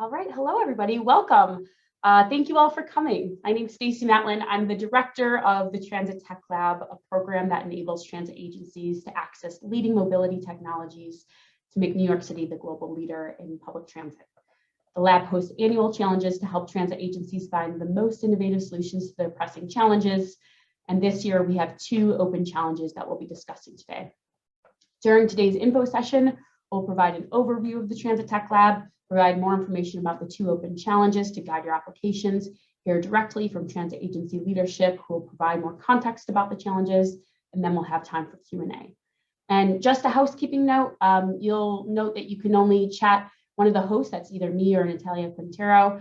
All right, hello everybody, welcome. Thank you all for coming. My name is Stacey Matlin. I'm the director of the Transit Tech Lab, a program that enables transit agencies to access leading mobility technologies to make New York City the global leader in public transit. The lab hosts annual challenges to help transit agencies find the most innovative solutions to their pressing challenges. And this year we have two open challenges that we'll be discussing today. During today's info session, we'll provide an overview of the Transit Tech Lab, provide more information about the two open challenges to guide your applications, hear directly from transit agency leadership who will provide more context about the challenges, and then we'll have time for Q&A. And just a housekeeping note, you'll note that you can only chat one of the hosts, that's either me or Natalia Quintero.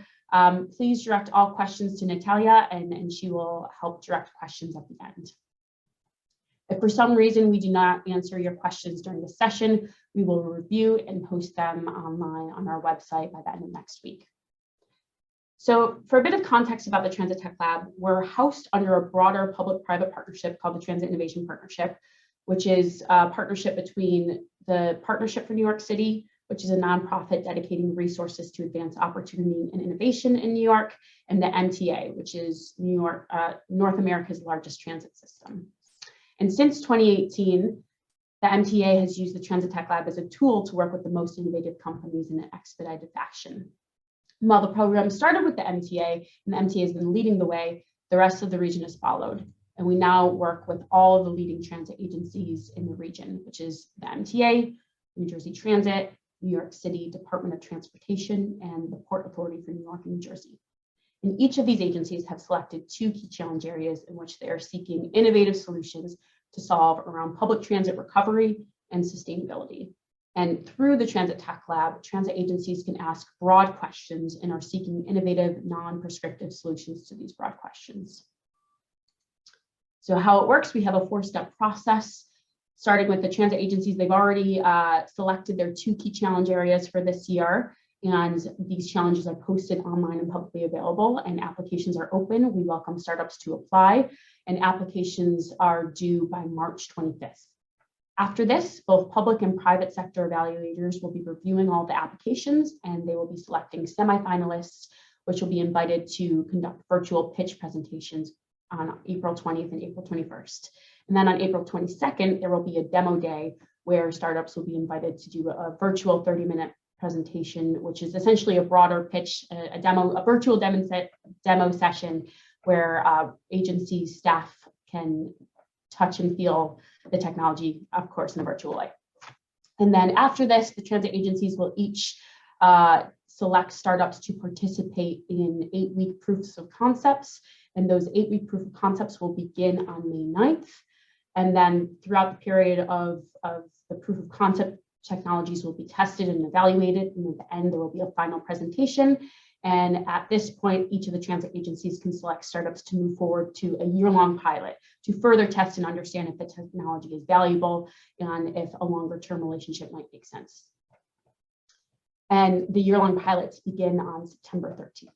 Please direct all questions to Natalia and she will help direct questions at the end. If for some reason we do not answer your questions during the session, we will review and post them online on our website by the end of next week. So for a bit of context about the Transit Tech Lab, we're housed under a broader public-private partnership called the Transit Innovation Partnership, which is a partnership between the Partnership for New York City, which is a nonprofit dedicating resources to advance opportunity and innovation in New York, and the MTA, which is North America's largest transit system. And since 2018, the MTA has used the Transit Tech Lab as a tool to work with the most innovative companies in an expedited fashion. While the program started with the MTA, and the MTA has been leading the way, the rest of the region has followed. And we now work with all of the leading transit agencies in the region, which is the MTA, New Jersey Transit, New York City Department of Transportation, and the Port Authority for New York and New Jersey. And each of these agencies have selected two key challenge areas in which they are seeking innovative solutions to solve around public transit recovery and sustainability. And through the Transit Tech Lab, transit agencies can ask broad questions and are seeking innovative, non-prescriptive solutions to these broad questions. So how it works, we have a four-step process. Starting with the transit agencies, they've already selected their two key challenge areas for this year. And these challenges are posted online and publicly available, and applications are open. We welcome startups to apply, and applications are due by March 25th. After this, both public and private sector evaluators will be reviewing all the applications, and they will be selecting semifinalists, which will be invited to conduct virtual pitch presentations on April 20th and April 21st. And then on April 22nd, there will be a demo day where startups will be invited to do a virtual 30-minute presentation, which is essentially a broader pitch, a virtual demo session where agency staff can touch and feel the technology, of course, in a virtual way. And then after this, the transit agencies will each select startups to participate in 8-week proofs of concepts. And those 8-week proof of concepts will begin on May 9th. And then throughout the period of the proof of concept, technologies will be tested and evaluated, and at the end there will be a final presentation. And at this point, each of the transit agencies can select startups to move forward to a year-long pilot to further test and understand if the technology is valuable and if a longer-term relationship might make sense. And the year-long pilots begin on September 13th.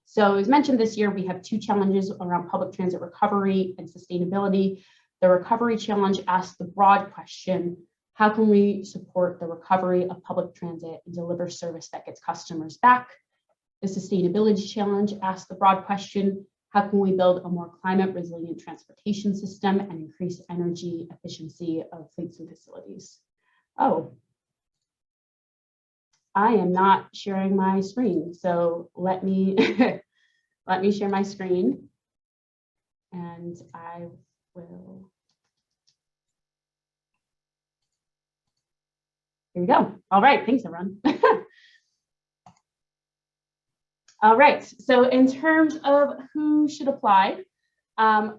So as mentioned, this year we have two challenges around public transit recovery and sustainability. The recovery challenge asks the broad question, how can we support the recovery of public transit and deliver service that gets customers back? The sustainability challenge asks the broad question, how can we build a more climate resilient transportation system and increase energy efficiency of fleets and facilities? Oh, I am not sharing my screen. So let me, let me share my screen and I will. Here we go. All right, thanks everyone. All right, so in terms of who should apply,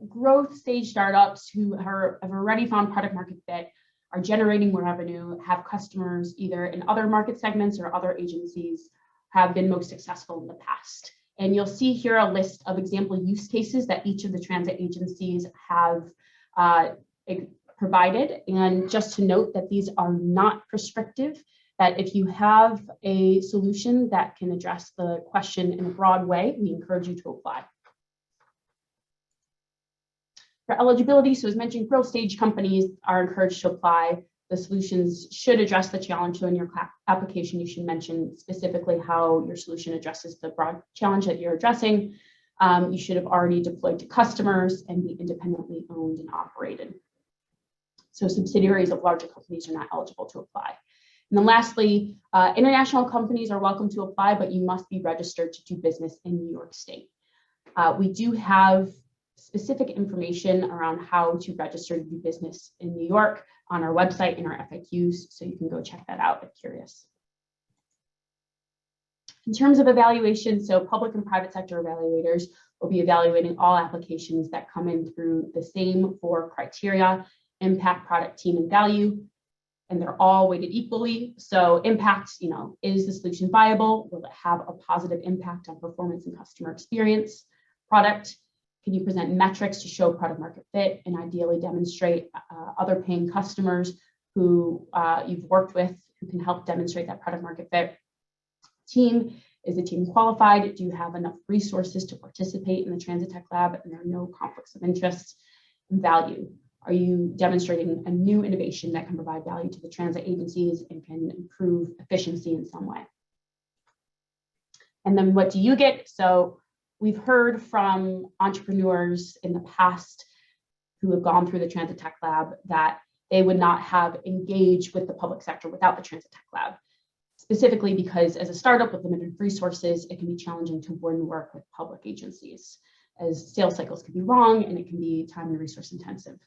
growth stage startups who have already found product market fit, are generating more revenue, have customers either in other market segments or other agencies, have been most successful in the past. And you'll see here a list of example use cases that each of the transit agencies have provided. And just to note that these are not prescriptive, that if you have a solution that can address the question in a broad way, we encourage you to apply. For eligibility, so as mentioned, growth stage companies are encouraged to apply. The solutions should address the challenge. So in your application, you should mention specifically how your solution addresses the broad challenge that you're addressing. You should have already deployed to customers and be independently owned and operated. So subsidiaries of larger companies are not eligible to apply. And then lastly, international companies are welcome to apply, but you must be registered to do business in New York State. We do have specific information around how to register to do business in New York on our website in our FAQs, so you can go check that out if curious. In terms of evaluation, so public and private sector evaluators will be evaluating all applications that come in through the same 4 criteria: impact, product, team, and value. And they're all weighted equally. So impact, is the solution viable? Will it have a positive impact on performance and customer experience? Product, can you present metrics to show product market fit and ideally demonstrate other paying customers who you've worked with who can help demonstrate that product market fit? Team, is the team qualified? Do you have enough resources to participate in the Transit Tech Lab and there are no conflicts of interest? And value, are you demonstrating a new innovation that can provide value to the transit agencies and can improve efficiency in some way? And then what do you get? So we've heard from entrepreneurs in the past who have gone through the Transit Tech Lab that they would not have engaged with the public sector without the Transit Tech Lab, specifically because as a startup with limited resources, it can be challenging to win work with public agencies, as sales cycles can be long and it can be time and resource intensive.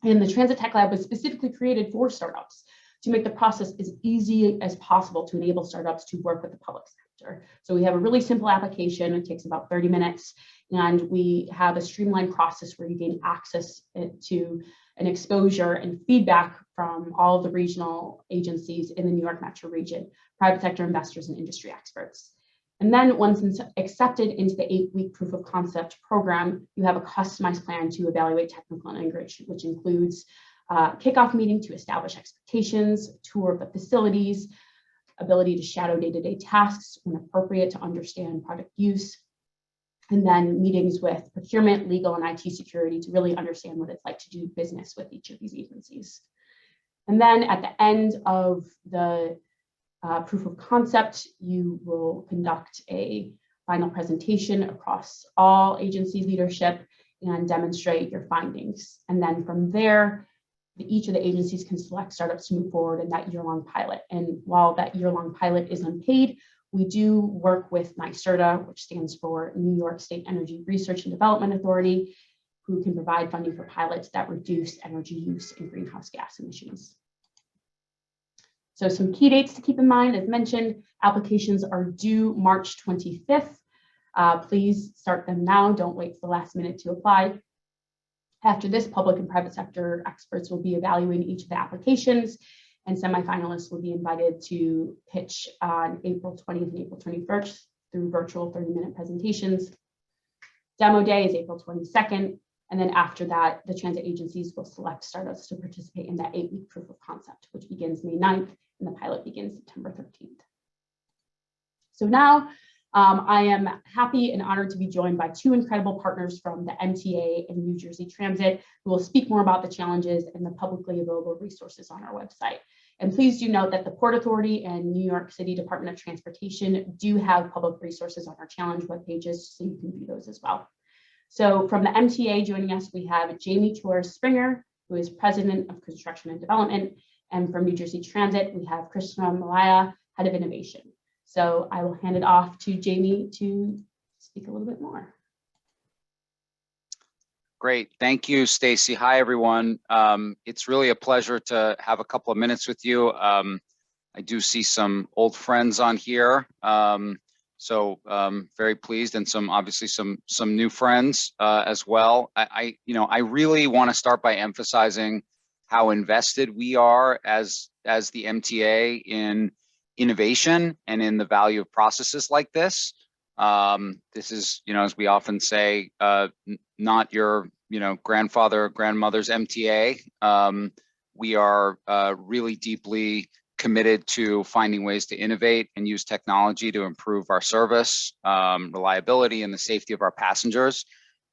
And the Transit Tech Lab was specifically created for startups to make the process as easy as possible to enable startups to work with the public sector. So we have a really simple application. It takes about 30 minutes. And we have a streamlined process where you gain access to an exposure and feedback from all of the regional agencies in the New York metro region, private sector investors and industry experts. And then once it's accepted into the 8-week proof of concept program, you have a customized plan to evaluate technical integration, which includes a kickoff meeting to establish expectations, tour of the facilities, ability to shadow day-to-day tasks when appropriate to understand product use, and then meetings with procurement, legal, and IT security to really understand what it's like to do business with each of these agencies. And then at the end of the proof of concept, you will conduct a final presentation across all agency leadership and demonstrate your findings. And then from there, each of the agencies can select startups to move forward in that year-long pilot. And while that year-long pilot is unpaid, we do work with NYSERDA, which stands for New York State Energy Research and Development Authority, who can provide funding for pilots that reduce energy use and greenhouse gas emissions. So some key dates to keep in mind, as mentioned, applications are due March 25th. Please start them now. Don't wait for the last minute to apply. After this, public and private sector experts will be evaluating each of the applications, and semifinalists will be invited to pitch on April 20th and April 21st through virtual 30-minute presentations. Demo day is April 22nd. And then after that, the transit agencies will select startups to participate in that 8-week proof of concept, which begins May 9th, and the pilot begins September 13th. So now I am happy and honored to be joined by 2 incredible partners from the MTA and New Jersey Transit, who will speak more about the challenges and the publicly available resources on our website. And please do note that the Port Authority and New York City Department of Transportation do have public resources on our challenge web pages, so you can view those as well. So from the MTA joining us, we have Jamie Torres Springer, who is President of Construction and Development. And from New Jersey Transit, we have Krishna Malaya, Head of Innovation. So I will hand it off to Jamie to speak a little bit more. Great. Thank you, Stacy. Hi, everyone. It's really a pleasure to have a couple of minutes with you. I do see some old friends on here. So very pleased, and obviously some new friends as well. I really want to start by emphasizing how invested we are as the MTA in innovation and in the value of processes like this. This is, as we often say, not your grandfather or grandmother's MTA. We are really deeply committed to finding ways to innovate and use technology to improve our service, reliability, and the safety of our passengers.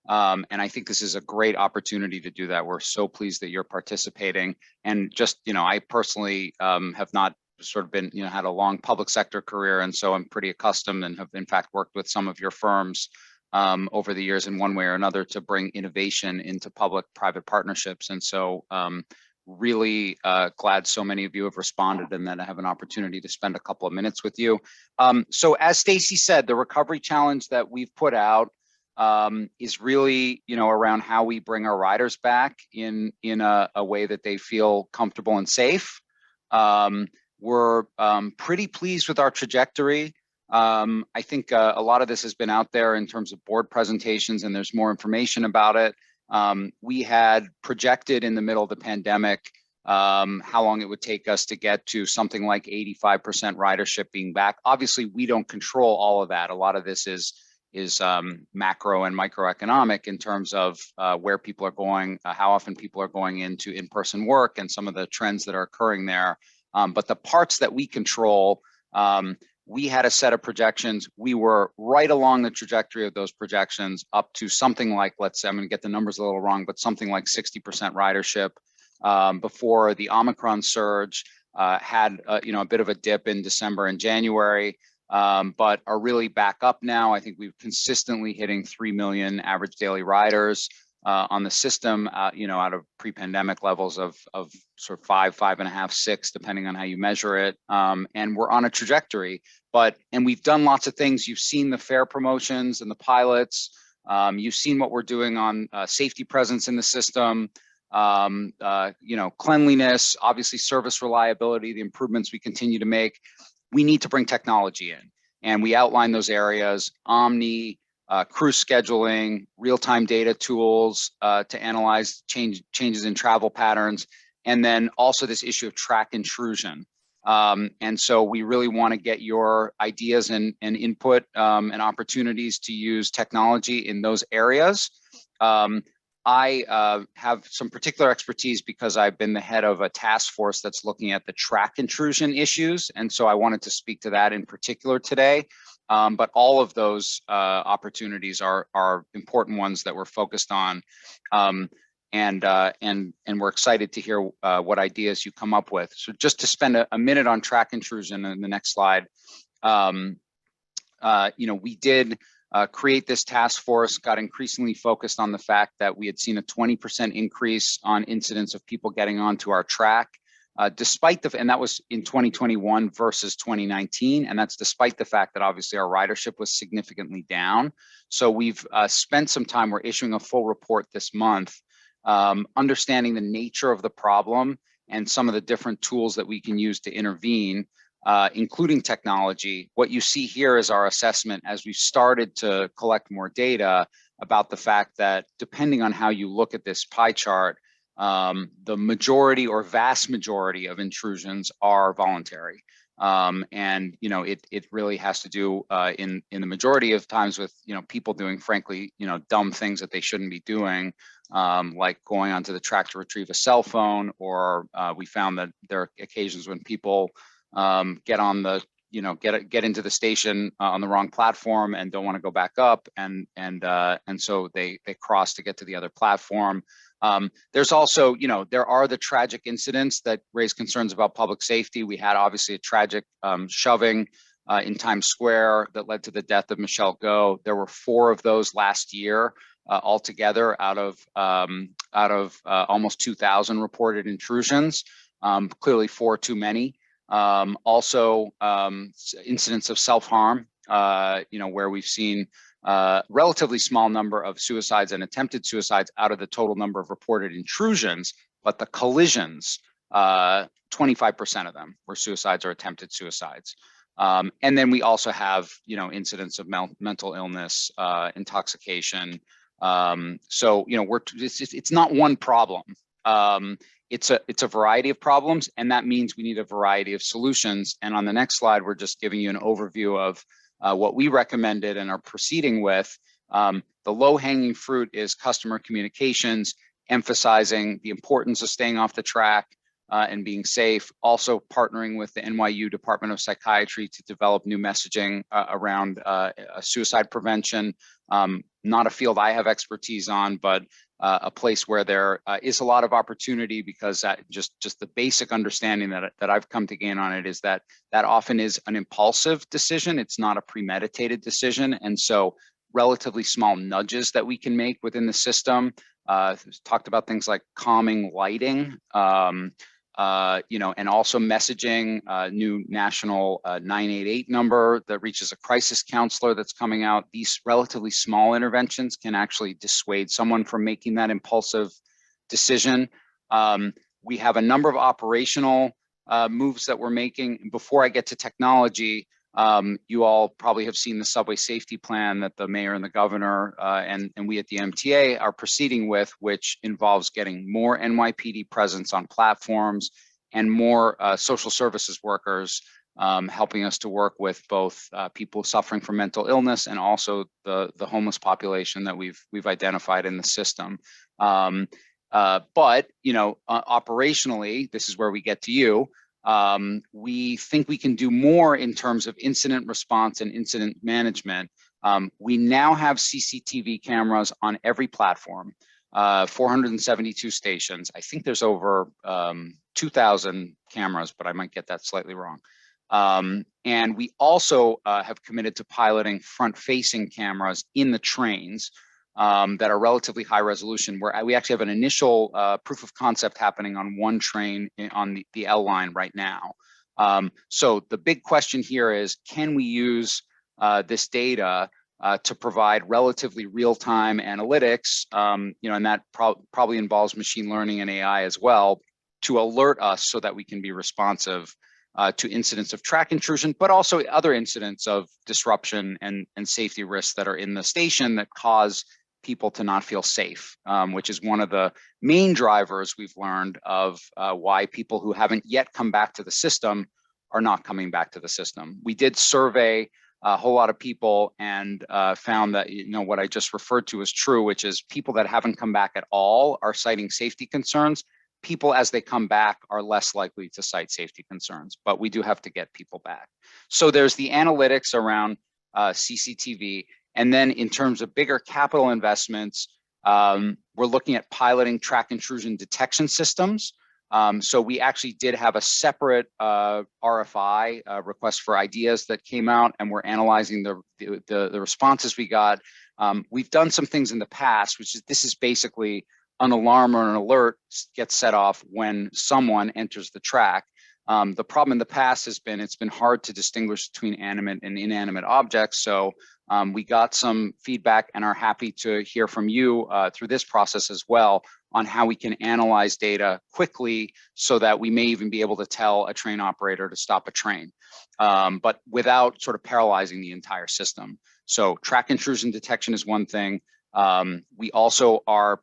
And I think this is a great opportunity to do that. We're so pleased that you're participating. And just, I personally have not sort of been, had a long public sector career. And so I'm pretty accustomed and have in fact worked with some of your firms over the years in one way or another to bring innovation into public-private partnerships. And so really glad so many of you have responded and that I have an opportunity to spend a couple of minutes with you. So as Stacy said, the recovery challenge that we've put out is really, around how we bring our riders back in a way that they feel comfortable and safe. We're pretty pleased with our trajectory. I think a lot of this has been out there in terms of board presentations, and there's more information about it. We had projected in the middle of the pandemic how long it would take us to get to something like 85% ridership being back. Obviously, we don't control all of that. A lot of this is macro and microeconomic in terms of where people are going, how often people are going into in-person work, and some of the trends that are occurring there. But the parts that we control, we had a set of projections. We were right along the trajectory of those projections up to something like, let's say, I'm going to get the numbers a little wrong, but something like 60% ridership before the Omicron surge had a bit of a dip in December and January, but are really back up now. I think we've consistently hitting 3 million average daily riders on the system, out of pre-pandemic levels of sort of 5.5, 6, depending on how you measure it. And we're on a trajectory, and we've done lots of things. You've seen the fare promotions and the pilots. You've seen what we're doing on safety presence in the system, cleanliness, obviously service reliability, the improvements we continue to make. We need to bring technology in, and we outline those areas: Omni, crew scheduling, real-time data tools to analyze changes in travel patterns, and then also this issue of track intrusion. And so we really want to get your ideas and input and opportunities to use technology in those areas. I have some particular expertise because I've been the head of a task force that's looking at the track intrusion issues. And so I wanted to speak to that in particular today. But all of those opportunities are important ones that we're focused on. And we're excited to hear what ideas you come up with. So just to spend a minute on track intrusion in the next slide, we did create this task force, got increasingly focused on the fact that we had seen a 20% increase on incidents of people getting onto our track, and that was in 2021 versus 2019, and that's despite the fact that obviously our ridership was significantly down. So we've spent some time, we're issuing a full report this month, understanding the nature of the problem and some of the different tools that we can use to intervene, including technology. What you see here is our assessment as we started to collect more data about the fact that depending on how you look at this pie chart, the majority or vast majority of intrusions are voluntary. And it really has to do in the majority of times with people doing frankly dumb things that they shouldn't be doing, like going onto the track to retrieve a cell phone, or we found that there are occasions when people get on the get into the station on the wrong platform and don't want to go back up, and so they cross to get to the other platform. There's also, there are the tragic incidents that raise concerns about public safety. We had obviously a tragic shoving in Times Square that led to the death of Michelle Go. There were 4 of those last year altogether out of almost 2,000 reported intrusions. Clearly 4 too many. Also incidents of self-harm, where we've seen relatively small number of suicides and attempted suicides out of the total number of reported intrusions, but the collisions, 25% of them were suicides or attempted suicides. And then we also have, incidents of mental illness, intoxication. So, it's not one problem. It's a variety of problems, and that means we need a variety of solutions. And on the next slide, we're just giving you an overview of what we recommended and are proceeding with. The low-hanging fruit is customer communications, emphasizing the importance of staying off the track, and being safe. Also partnering with the NYU Department of Psychiatry to develop new messaging around suicide prevention. Not a field I have expertise on, but a place where there is a lot of opportunity, because just the basic understanding that I've come to gain on it is that often is an impulsive decision. It's not a premeditated decision. And so relatively small nudges that we can make within the system. Talked about things like calming lighting, and also messaging, new national 988 number that reaches a crisis counselor that's coming out. These relatively small interventions can actually dissuade someone from making that impulsive decision. We have a number of operational moves that we're making. Before I get to technology, you all probably have seen the subway safety plan that the mayor and the governor and we at the MTA are proceeding with, which involves getting more NYPD presence on platforms and more social services workers helping us to work with both people suffering from mental illness and also the homeless population that we've identified in the system. But operationally, this is where we get to you. We think we can do more in terms of incident response and incident management. We now have CCTV cameras on every platform, 472 stations. I think there's over 2,000 cameras, but I might get that slightly wrong. And we also have committed to piloting front-facing cameras in the trains that are relatively high resolution, where we actually have an initial proof of concept happening on one train on the L line right now. So the big question here is, can we use this data to provide relatively real-time analytics, and that probably involves machine learning and AI as well, to alert us so that we can be responsive to incidents of track intrusion, but also other incidents of disruption and safety risks that are in the station that cause people to not feel safe, which is one of the main drivers we've learned of why people who haven't yet come back to the system are not coming back to the system. We did survey a whole lot of people and found that what I just referred to is true, which is people that haven't come back at all are citing safety concerns. People, as they come back, are less likely to cite safety concerns, but we do have to get people back. So there's the analytics around CCTV. And then in terms of bigger capital investments, we're looking at piloting track intrusion detection systems. So we actually did have a separate RFI, request for ideas, that came out, and we're analyzing the responses we got. We've done some things in the past, this is basically an alarm or an alert gets set off when someone enters the track. The problem in the past has been it's been hard to distinguish between animate and inanimate objects. So we got some feedback and are happy to hear from you through this process as well on how we can analyze data quickly so that we may even be able to tell a train operator to stop a train, but without sort of paralyzing the entire system. So track intrusion detection is one thing. We also are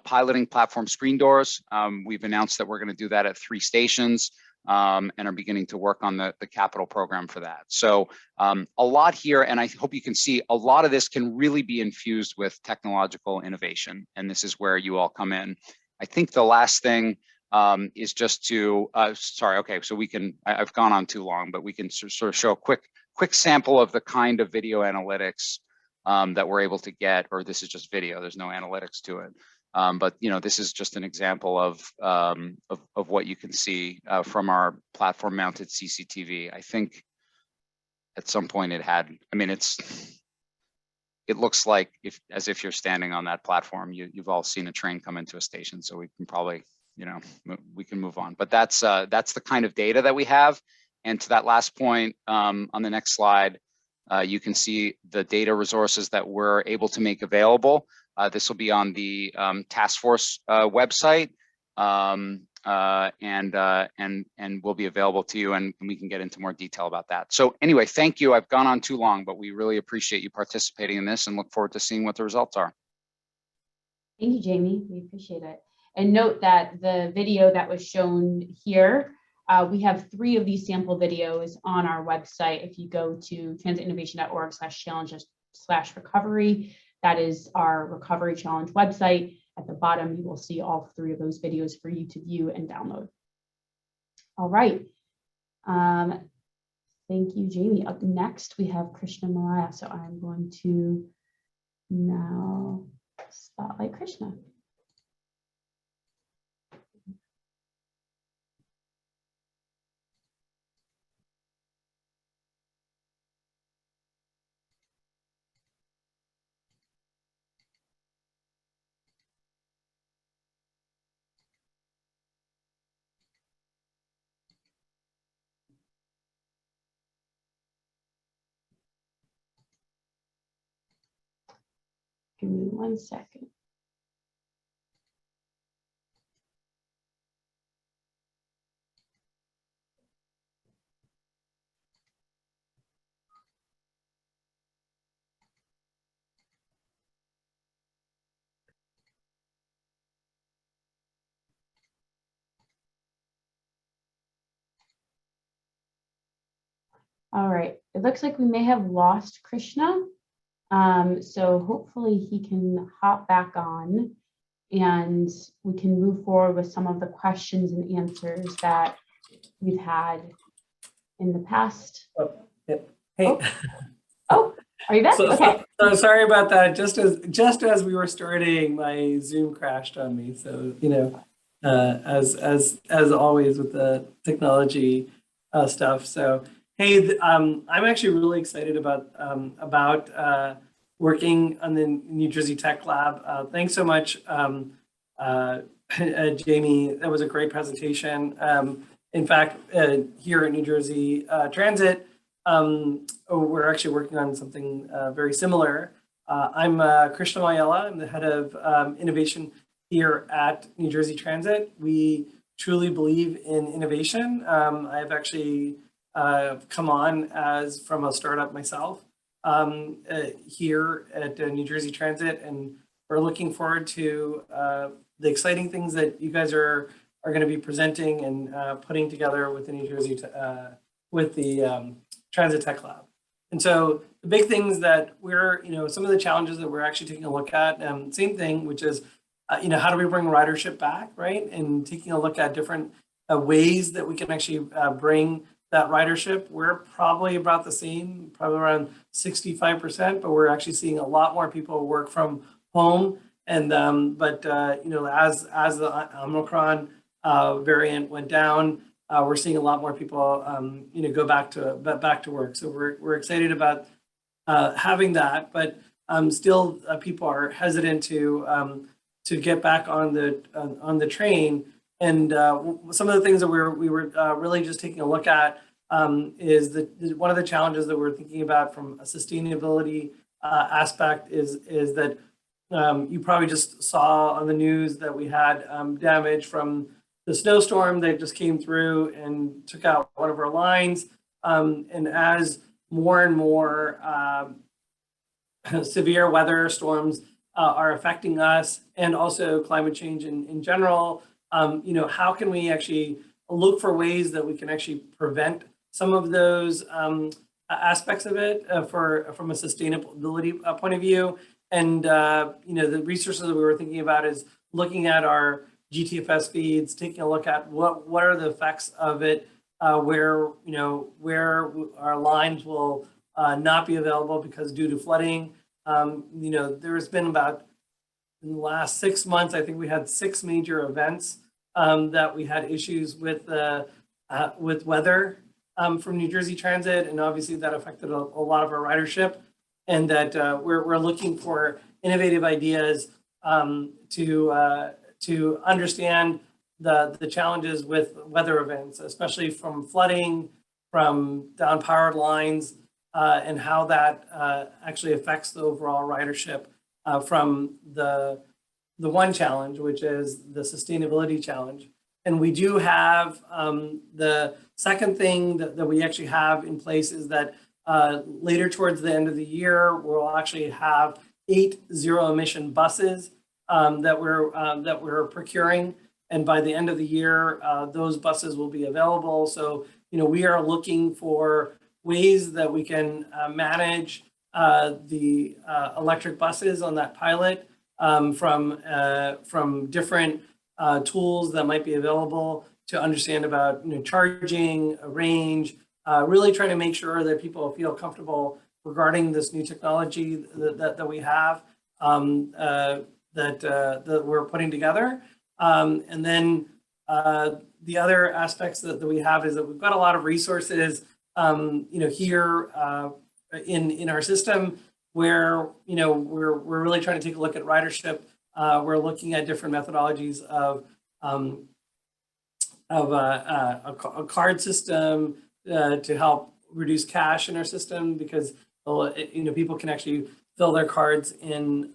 piloting platform screen doors. We've announced that we're going to do that at 3 stations. And are beginning to work on the capital program for that. So a lot here, and I hope you can see a lot of this can really be infused with technological innovation, and this is where you all come in. I think the last thing is just to, so we can, I've gone on too long, but we can sort of show a quick sample of the kind of video analytics that we're able to get, or this is just video, there's no analytics to it. But this is just an example of what you can see from our platform-mounted CCTV. I think at some point it had. I mean, it looks like as if you're standing on that platform. You've all seen a train come into a station, so we can probably we can move on. But that's the kind of data that we have. And to that last point, on the next slide, you can see the data resources that we're able to make available. This will be on the task force website, and will be available to you, and we can get into more detail about that. So anyway, thank you. I've gone on too long, but we really appreciate you participating in this and look forward to seeing what the results are. Thank you, Jamie. We appreciate it. And note that the video that was shown here, we have 3 of these sample videos on our website. If you go to transitinnovation.org/challenge/recovery, that is our Recovery Challenge website. At the bottom, you will see all 3 of those videos for you to view and download. All right. Thank you, Jamie. Up next, we have Krishna Malaya. So I'm going to now spotlight Krishna. Give me 1 second. All right, it looks like we may have lost Krishna. So hopefully he can hop back on and we can move forward with some of the questions and answers that we've had in the past. Oh, yep. Hey. Oh, are you back? Okay. So sorry about that. Just as we were starting, my Zoom crashed on me. So, you know, as always with the technology stuff. So, hey, I'm actually really excited about working on the New Jersey Tech Lab. Thanks so much, Jamie. That was a great presentation. In fact, here at New Jersey Transit, we're actually working on something very similar. I'm Krishna Mayala. I'm the head of innovation here at New Jersey Transit. We truly believe in innovation. I've actually come on from a startup myself here at New Jersey Transit, and we're looking forward to the exciting things that you guys are going to be presenting and putting together with the New Jersey with the Transit Tech Lab. And so the big things that we're, some of the challenges that we're actually taking a look at, same thing, which is, how do we bring ridership back, right? And taking a look at different ways that we can actually bring that ridership. We're probably about the same, probably around 65%, but we're actually seeing a lot more people work from home. And as the Omicron variant went down, we're seeing a lot more people, go back to work. So we're excited about having that, but still people are hesitant to get back on the train. And some of the things that we were really just taking a look at is one of the challenges that we're thinking about from a sustainability aspect is that you probably just saw on the news that we had damage from the snowstorm that just came through and took out one of our lines. And as more and more severe weather storms are affecting us, and also climate change in general, how can we actually look for ways that we can actually prevent some of those aspects of it from a sustainability point of view? And the resources that we were thinking about is looking at our GTFS feeds, taking a look at what are the effects of it, where our lines will not be available because due to flooding. There's been about, in the last 6 months, I think we had 6 major events that we had issues with weather from New Jersey Transit, and obviously that affected a lot of our ridership, and that we're looking for innovative ideas to understand the challenges with weather events, especially from flooding, from down powered lines, and how that actually affects the overall ridership from the one challenge, which is the sustainability challenge. And we do have the second thing that we actually have in place is that later towards the end of the year, we'll actually have 8 zero emission buses that we're procuring. And by the end of the year, those buses will be available. So, we are looking for ways that we can manage the electric buses on that pilot from different tools that might be available to understand about charging, range, really trying to make sure that people feel comfortable regarding this new technology that we have that we're putting together. And then the other aspects that we have is that we've got a lot of resources, here in our system where we're really trying to take a look at ridership. We're looking at different methodologies of a card system to help reduce cash in our system, because people can actually fill their cards in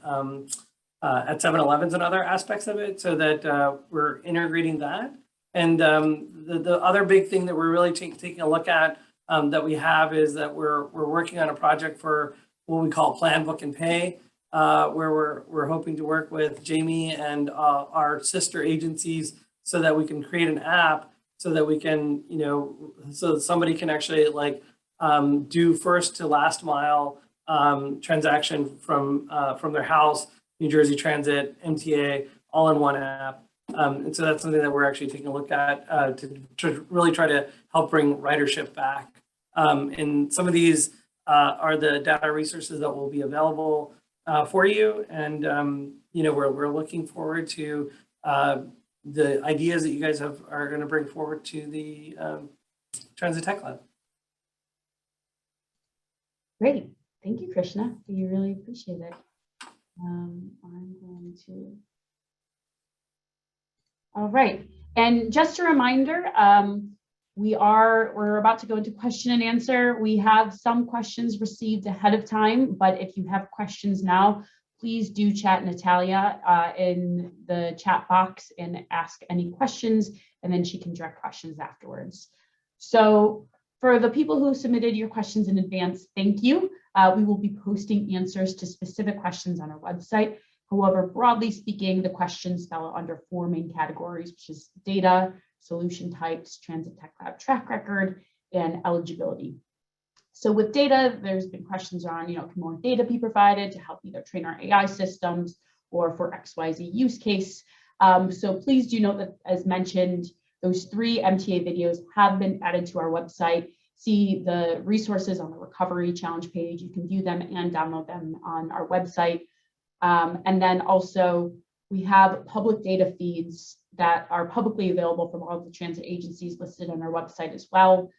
at 7-Elevens and other aspects of it, so that we're integrating that. And the other big thing that we're really taking a look at that we have is that we're working on a project for what we call Plan, Book, and Pay, where we're hoping to work with Jamie and our sister agencies so that we can create an app so that we can, so that somebody can actually do first to last mile transaction from their house, New Jersey Transit, MTA, all in one app. And so that's something that we're actually taking a look at to really try to help bring ridership back. And some of these are the data resources that will be available for you. And, we're looking forward to the ideas that you guys are going to bring forward to the Transit Tech Lab. Great. Thank you, Krishna. We really appreciate it. I'm going to. All right. And just a reminder, we're about to go into question and answer. We have some questions received ahead of time, but if you have questions now, please do chat Natalia in the chat box and ask any questions, and then she can direct questions afterwards. So for the people who submitted your questions in advance, thank you. We will be posting answers to specific questions on our website. However, broadly speaking, the questions fell under 4 main categories, which is data, solution types, Transit Tech Lab track record, and eligibility. So with data, there's been questions on, can more data be provided to help either train our AI systems or for XYZ use case. So please do note that, as mentioned, those 3 MTA videos have been added to our website. See the resources on the recovery challenge page. You can view them and download them on our website. And then also we have public data feeds that are publicly available from all of the transit agencies listed on our website as well.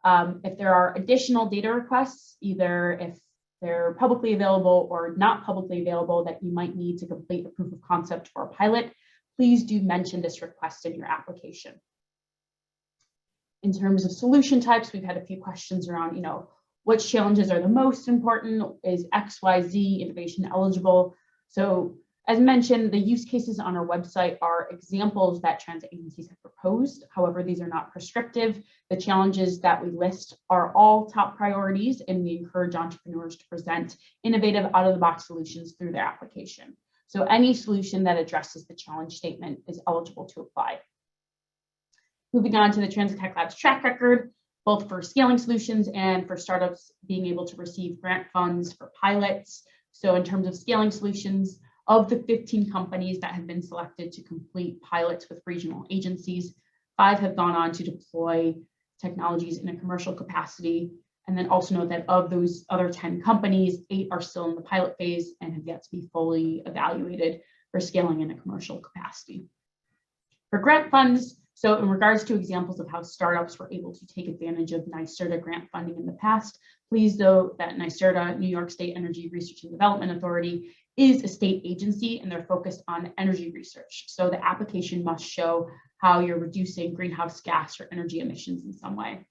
If there are additional data requests, either if they're publicly available or not publicly available that you might need to complete a proof of concept for a pilot, please do mention this request in your application. In terms of solution types, we've had a few questions around, which challenges are the most important? Is XYZ innovation eligible? So as mentioned, the use cases on our website are examples that transit agencies have proposed. However, these are not prescriptive. The challenges that we list are all top priorities, and we encourage entrepreneurs to present innovative out-of-the-box solutions through their application. So any solution that addresses the challenge statement is eligible to apply. Moving on to the Transit Tech Lab's track record, both for scaling solutions and for startups being able to receive grant funds for pilots. So in terms of scaling solutions, of the 15 companies that have been selected to complete pilots with regional agencies, 5 have gone on to deploy technologies in a commercial capacity. And then also note that of those other 10 companies, 8 are still in the pilot phase and have yet to be fully evaluated for scaling in a commercial capacity. For grant funds, so in regards to examples of how startups were able to take advantage of NYSERDA grant funding in the past, please note that NYSERDA, New York State Energy Research and Development Authority, is a state agency and they're focused on energy research. So the application must show how you're reducing greenhouse gas or energy emissions in some way.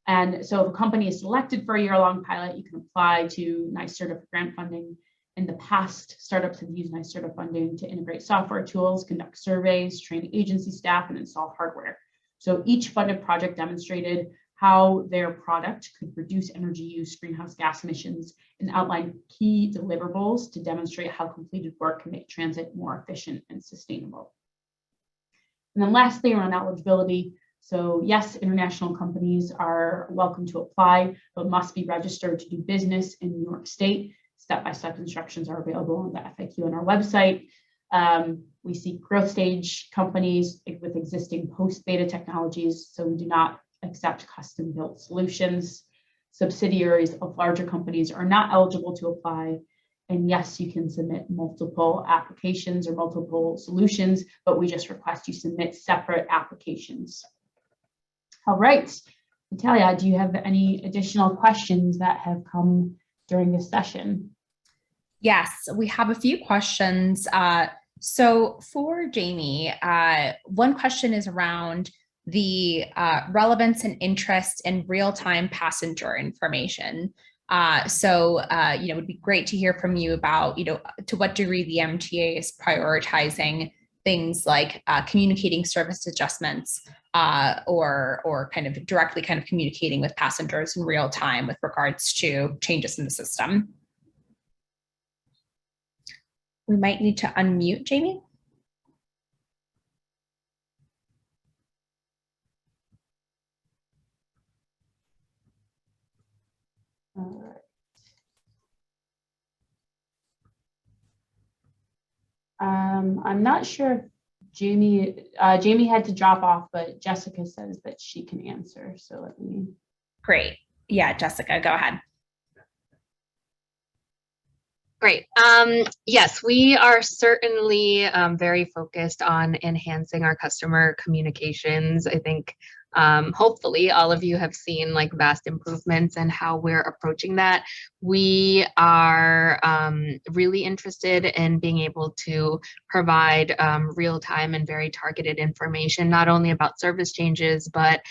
And so if a company is selected for a year-long pilot, you can apply to NYSERDA for grant funding. In the past, startups have used NYSERDA funding to integrate software tools, conduct surveys, train agency staff, and install hardware. So each funded project demonstrated how their product could reduce energy use, greenhouse gas emissions, and outline key deliverables to demonstrate how completed work can make transit more efficient and sustainable. And then lastly, around eligibility. So yes, international companies are welcome to apply, but must be registered to do business in New York State. Step-by-step instructions are available on the FAQ on our website. We see growth stage companies with existing post-beta technologies, so we do not accept custom-built solutions. Subsidiaries of larger companies are not eligible to apply. And yes, you can submit multiple applications or multiple solutions, but we just request you submit separate applications. All right, Natalia, do you have any additional questions that have come during this session? Yes, we have a few questions. So for Jamie, one question is around the relevance and interest in real-time passenger information. It would be great to hear from you about, to what degree the MTA is prioritizing things like communicating service adjustments or kind of directly kind of communicating with passengers in real time with regards to changes in the system. We might need to unmute Jamie. All right. I'm not sure if Jamie had to drop off, but Jessica says that she can answer. So let me. Great. Yeah, Jessica, go ahead. Great. Yes, we are certainly very focused on enhancing our customer communications. I think hopefully all of you have seen like vast improvements in how we're approaching that. We are really interested in being able to provide real-time and very targeted information, not only about service changes, but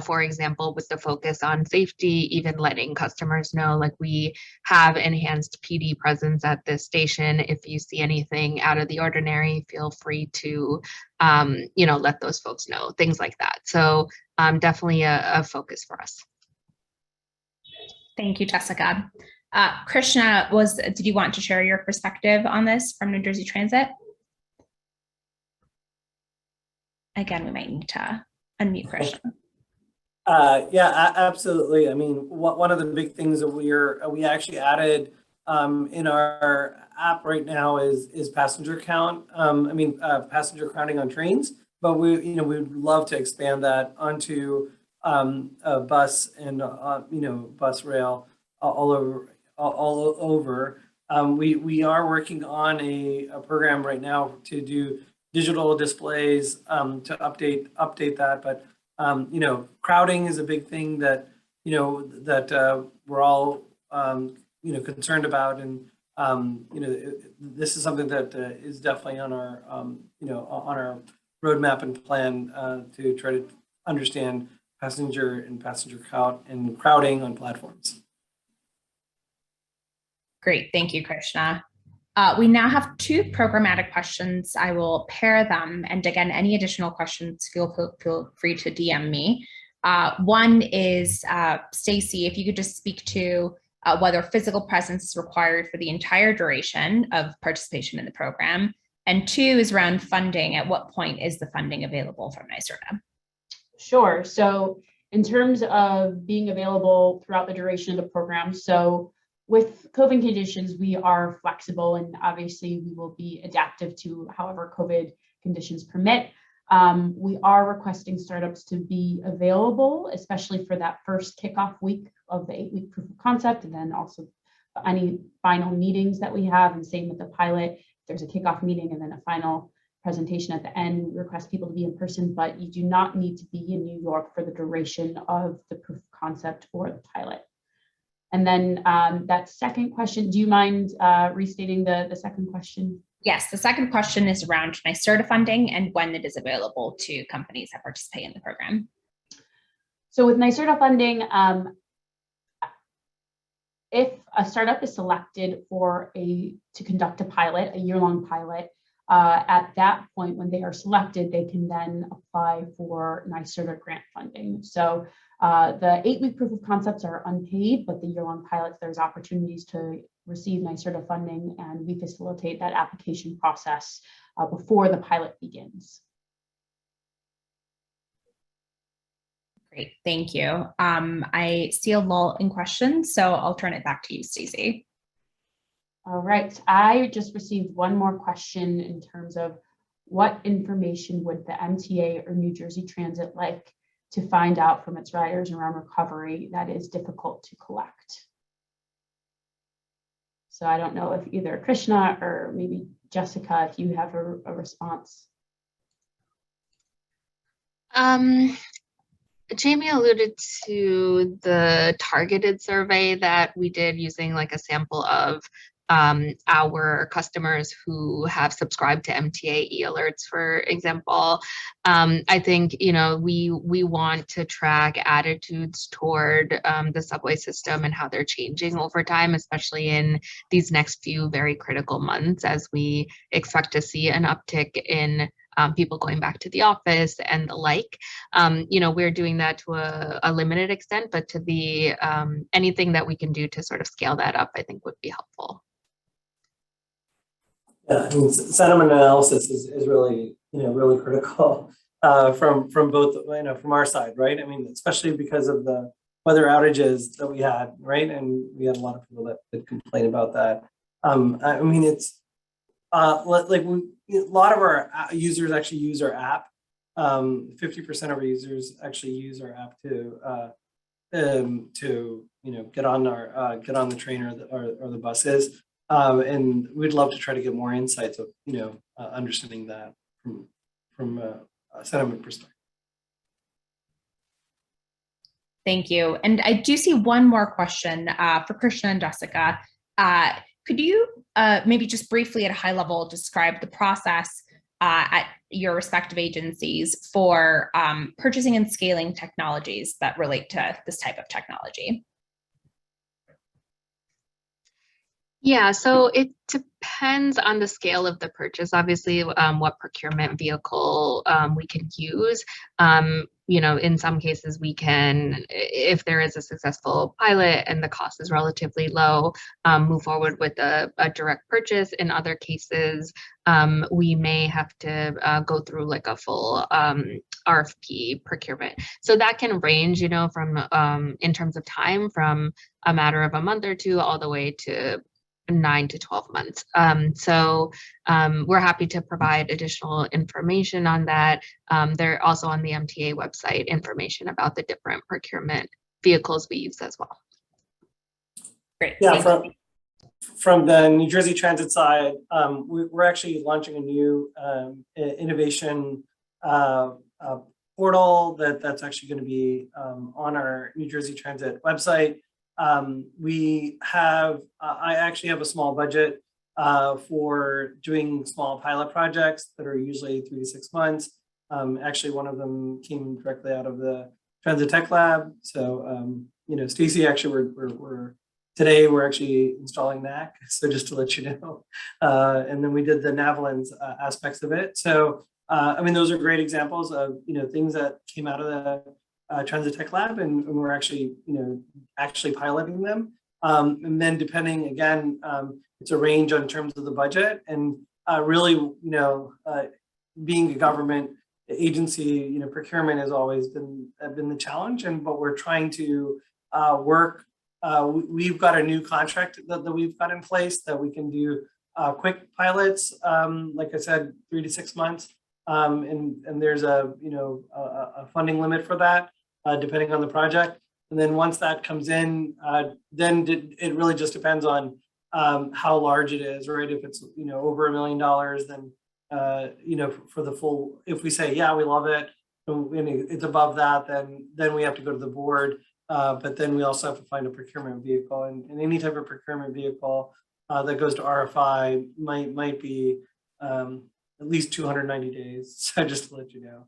for example, with the focus on safety, even letting customers know, like we have enhanced PD presence at this station. If you see anything out of the ordinary, feel free to, let those folks know, things like that. So definitely a focus for us. Thank you, Jessica. Krishna, did you want to share your perspective on this from New Jersey Transit? Again, we might need to unmute Krishna. Yeah, absolutely. I mean, one of the big things that we actually added in our app right now is passenger count. Passenger counting on trains, but we would love to expand that onto a bus and bus rail all over. We are working on a program right now to do digital displays to update that, but crowding is a big thing that we're all concerned about, and this is something that is definitely on our on our roadmap and plan to try to understand passenger count and crowding on platforms. Great, thank you, Krishna. We now have two programmatic questions. I will pair them. And again, any additional questions, feel free to DM me. One is, Stacy, if you could just speak to whether physical presence is required for the entire duration of participation in the program. And two is around funding. At what point is the funding available from NYSERDA? Sure. So in terms of being available throughout the duration of the program, so with COVID conditions, we are flexible, and obviously we will be adaptive to however COVID conditions permit. We are requesting startups to be available, especially for that first kickoff week of the 8-week proof of concept, and then also any final meetings that we have, and same with the pilot. There's a kickoff meeting and then a final presentation at the end. We request people to be in person, but you do not need to be in New York for the duration of the proof of concept or the pilot. And then that second question, do you mind restating the second question? Yes, the second question is around NYSERDA funding and when it is available to companies that participate in the program. So with NYSERDA funding, if a startup is selected to conduct a pilot, a year-long pilot, at that point when they are selected, they can then apply for NYSERDA grant funding. So the 8-week proof of concepts are unpaid, but the year-long pilots, there's opportunities to receive NYSERDA funding, and we facilitate that application process before the pilot begins. Great, thank you. I see a lull in questions, so I'll turn it back to you, Stacey. All right, I just received one more question in terms of what information would the MTA or New Jersey Transit like to find out from its riders around recovery that is difficult to collect? So I don't know if either Krishna or maybe Jessica, if you have a response. Jamie alluded to the targeted survey that we did using like a sample of our customers who have subscribed to MTA e-alerts, for example. I think, you know, we want to track attitudes toward the subway system and how they're changing over time, especially in these next few very critical months as we expect to see an uptick in people going back to the office and the like. You know, we're doing that to a limited extent, but to the anything that we can do to sort of scale that up, I think would be helpful. Yeah, I mean, sentiment analysis is really, really critical from both, from our side, right? I mean, especially because of the weather outages that we had, right? And we had a lot of people that complain about that. I mean, it's like a lot of our users actually use our app. 50% of our users actually use our app to get on the train or the buses. And we'd love to try to get more insights of understanding that from a sentiment perspective. Thank you. And I do see one more question for Krishna and Jessica. Could you maybe just briefly at a high level describe the process at your respective agencies for purchasing and scaling technologies that relate to this type of technology? Yeah, so it depends on the scale of the purchase, obviously, what procurement vehicle we can use. You know, in some cases we can, if there is a successful pilot and the cost is relatively low, move forward with a direct purchase. In other cases, we may have to go through like a full RFP procurement. So that can range, you know, from in terms of time, from a matter of a month or two all the way to 9 to 12 months. So we're happy to provide additional information on that. There also on the MTA website information about the different procurement vehicles we use as well. Great. Yeah, from the New Jersey Transit side, we're actually launching a new innovation portal that's actually going to be on our New Jersey Transit website. We have, I actually have a small budget for doing small pilot projects that are usually 3 to 6 months. Actually, one of them came directly out of the Transit Tech Lab. So, Stacy, actually, today we're actually installing NAC. So just to let you know, and then we did the Navalins aspects of it. So, I mean, those are great examples of, things that came out of the Transit Tech Lab, and we're actually, actually piloting them. And then depending, again, it's a range in terms of the budget, and really, being a government agency, procurement has always been the challenge, but we're trying to work. We've got a new contract that we've got in place that we can do quick pilots, like I said, 3 to 6 months. And there's a funding limit for that, depending on the project. And then once that comes in, then it really just depends on how large it is, right? If it's over $1 million, then for the full, if we say, yeah, we love it, and it's above that, then we have to go to the board. But then we also have to find a procurement vehicle, and any type of procurement vehicle that goes to RFI might be at least 290 days. So just to let you know.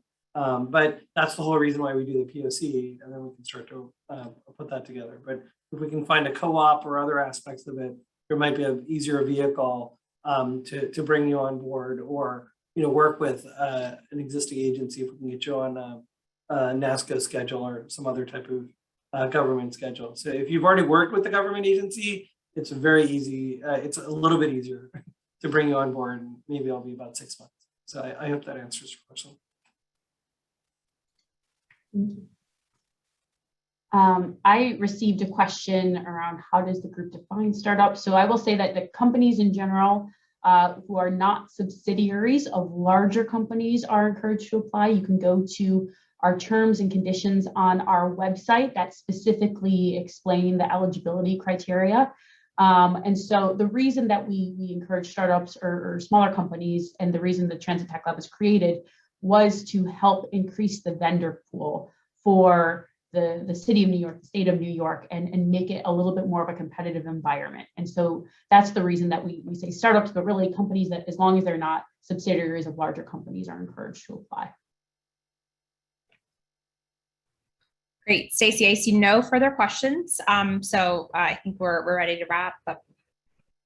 But that's the whole reason why we do the POC, and then we can start to put that together. But if we can find a co-op or other aspects of it, there might be an easier vehicle to bring you on board, or work with an existing agency if we can get you on a NASCO schedule or some other type of government schedule. So if you've already worked with the government agency, it's very easy. It's a little bit easier to bring you on board. And maybe it'll be about 6 months. So I hope that answers your question. I received a question around how does the group define startups. So I will say that the companies in general who are not subsidiaries of larger companies are encouraged to apply. You can go to our terms and conditions on our website that specifically explain the eligibility criteria. And so the reason that we encourage startups or smaller companies, and the reason the Transit Tech Lab was created, was to help increase the vendor pool for the city of New York, the state of New York, and make it a little bit more of a competitive environment. And so that's the reason that we say startups, but really companies that, as long as they're not subsidiaries of larger companies, are encouraged to apply. Great, Stacey, I see no further questions. So I think we're ready to wrap up.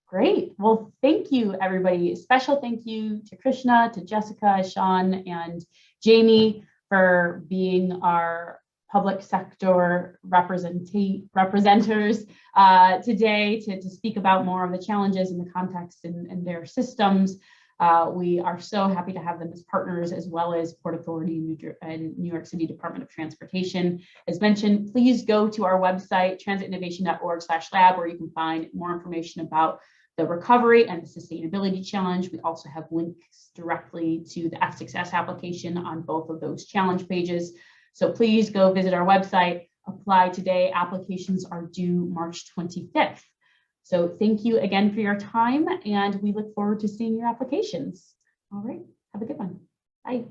Great. Well, thank you, everybody. Special thank you to Krishna, to Jessica, Sean, and Jamie for being our public sector representers today to speak about more of the challenges and the context in their systems. We are so happy to have them as partners, as well as Port Authority and New York City Department of Transportation. As mentioned, please go to our website, transitinnovation.org/lab, where you can find more information about the recovery and the sustainability challenge. We also have links directly to the F6S application on both of those challenge pages. So please go visit our website, apply today. Applications are due March 25th. So thank you again for your time, and we look forward to seeing your applications. All right, have a good one. Bye.